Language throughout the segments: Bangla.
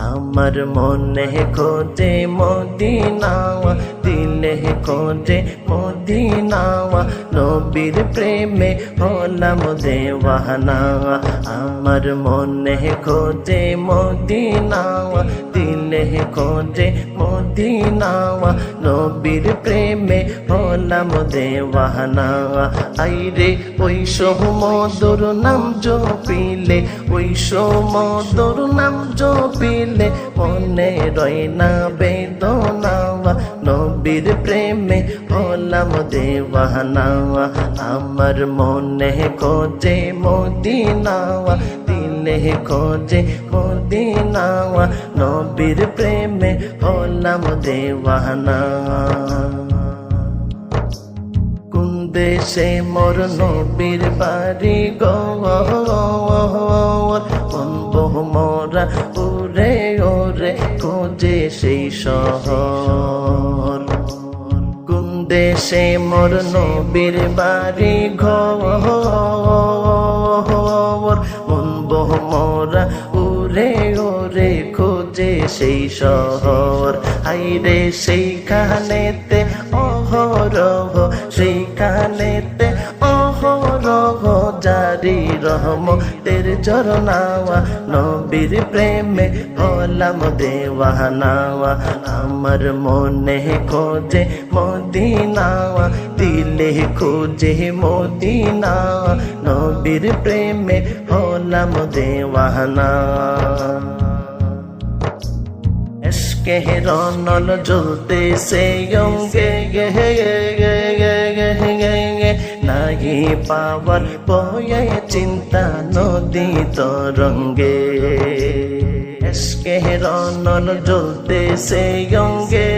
আমার মনে খোঁজে মদিনা, দিলে খোঁজে মদিনা, নবীর প্রেমে হলাম দেওয়ানা। আমার মনে খোঁজে মদিনা, দিলে খোঁজে মদিনা, নবীর প্রেমে হলাম দেওয়ানা। আইরে ওই সমুদর নাম জপিলে, ওই সমুদর নাম জপিলে মনে রয় না বেদনা, নবীর প্রেমে হলাম দেওয়ানা। আমার মনে খোঁজে মদিনা, দিলে খোঁজে মদিনা, নবীর প্রেমে হলাম দেওয়ানা। কোন দেশে মোর নবীর বাড়ি গো, বনবো মোরা ওরে ওরে খোঁজে সেই শহর। কোন দেশে মোর নবীর বাড়ি ঘর, বনবো মোরা ওরে ওরে খোঁজে সেই শহর। আইরে সেইখানেতে অহরহ, সেইখানেতে অহরহ জারি রহমতের ঝরনা, নবীর প্রেমে হলাম দেওয়ানা। আমার মনে খোঁজে মদিনা, দিলে খোঁজে মদিনা, নবীর প্রেমে হলাম দেওয়ানা। এসকে রনল জ্বলতেছে অঙ্গে, নাহি পাওয়ার বয়ে চিন্তা নদী তরঙ্গে। এসকে রনল জ্বলতেছে অঙ্গে,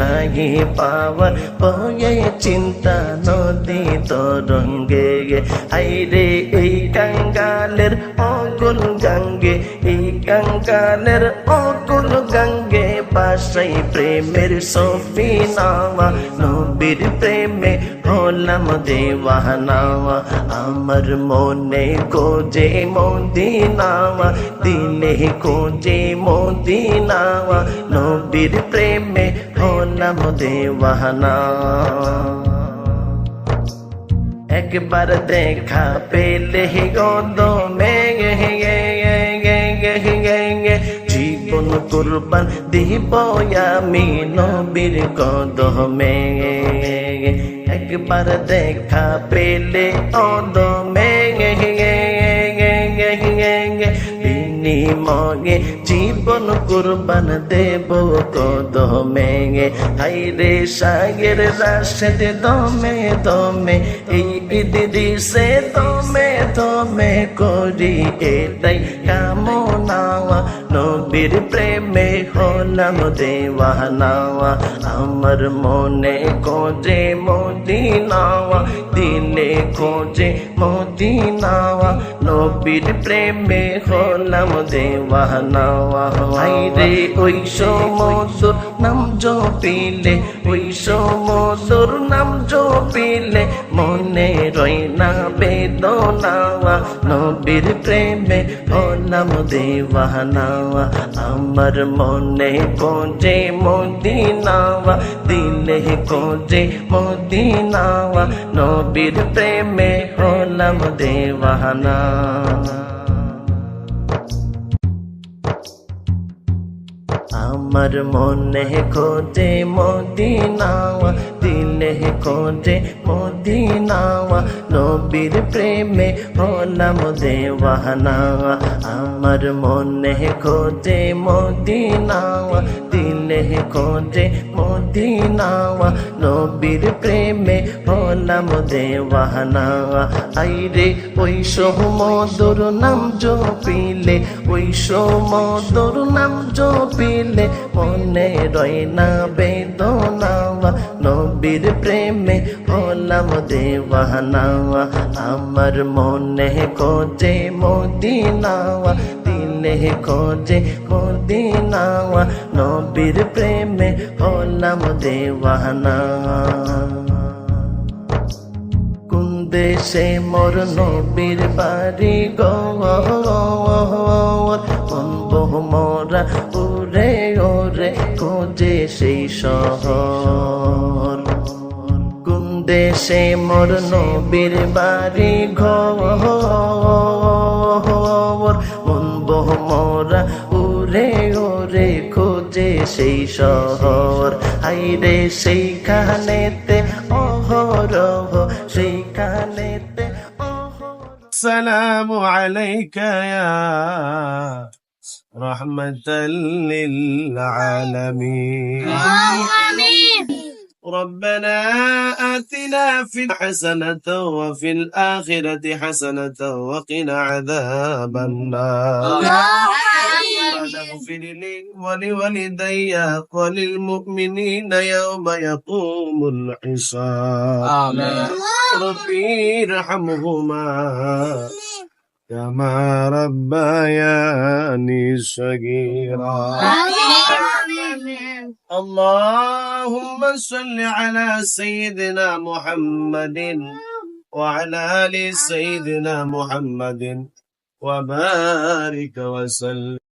নাহি পাওয়ার বয়ে চিন্তা নদী তরঙ্গে। আইরে এই কাঙ্গালের অকুল গঙ্গে, এই কাঙ্গালের অকুল গঙ্গে বাসাই প্রেমের সফিনা, নবীর প্রেমে হলাম দেওয়ানা। আমার মনে খোঁজে মদিনা, দিলে খোঁজে মদিনা, নবীর প্রেমে হলাম দেওয়ানা। একবার দেখা পেলে গদমে জীবন কুরবান দিব আমি নবীর কদমে। একবার দেখা পেলে কদমে বিনিময়ে জীবন কুরবান দেব কদমে। হাইরে শায়ের রাশেদ দমে দমে, এই ইদ্রিসে দমে দমে করি এটাই কামনা, নবীর প্রেমে হলাম দেওয়ানা। আমার মনে খোঁজে মদিনা, দিলে খোঁজে মদিনা, নবীর প্রেমে হলাম দেওয়ানা। আইরে ওই সমুদর নাম জপিলে, ওই সমুদর নাম জপিলে মনে রয় না বেদনা, নবীর প্রেমে হলাম দেওয়ানা। আমার মনে খোঁজে মদিনা, দিলে খোঁজে মদিনা, নবীর প্রেমে হলাম দেওয়ানা। আমার মনে খোঁজে মদিনা, দিলে খোঁজে মদিনা, নবীর প্রেমে হলাম দেওয়ানা। আমার মনে খোঁজে মদিনা, দিলে খোঁজে মদিনা, নবীর প্রেমে হলাম দেওয়ানা। আইরে ওই সমুদর নাম জপিলে, ওই সমুদর নাম জপিলে মনে রয় না বেদনা, নবীর প্রেমে হলাম দেওয়ানা। আমার মনে খোঁজে মদিনা, দিলে খোঁজে মদিনা, নবীর প্রেমে হলাম দেওয়ানা। কোন দেশে মোর নবীর বাড়ি গো, বলবো মোরা ওরে ওরে খোঁজে সেই শহর। কোন দেশে মোর নবীর বাড়ি ঘর, বলবো মোরা ওরে ওরে খোঁজে সেই শহর। হাইরে সেইখানেতে অহরহ, সেইখানেতে অহরহ। السلام عليك يا رحمة للعالمين. ربنا آتنا في حسنة وفي الآخرة حسنة وقنا عذاب النار. اغفر لي ولوالدي وللمؤمنين يوم يقوم الحساب. آمين. ربي ارحمهما كما ربياني صغيرا. اللهم صل على سيدنا محمد وعلى آل سيدنا محمد وبارك وسلم.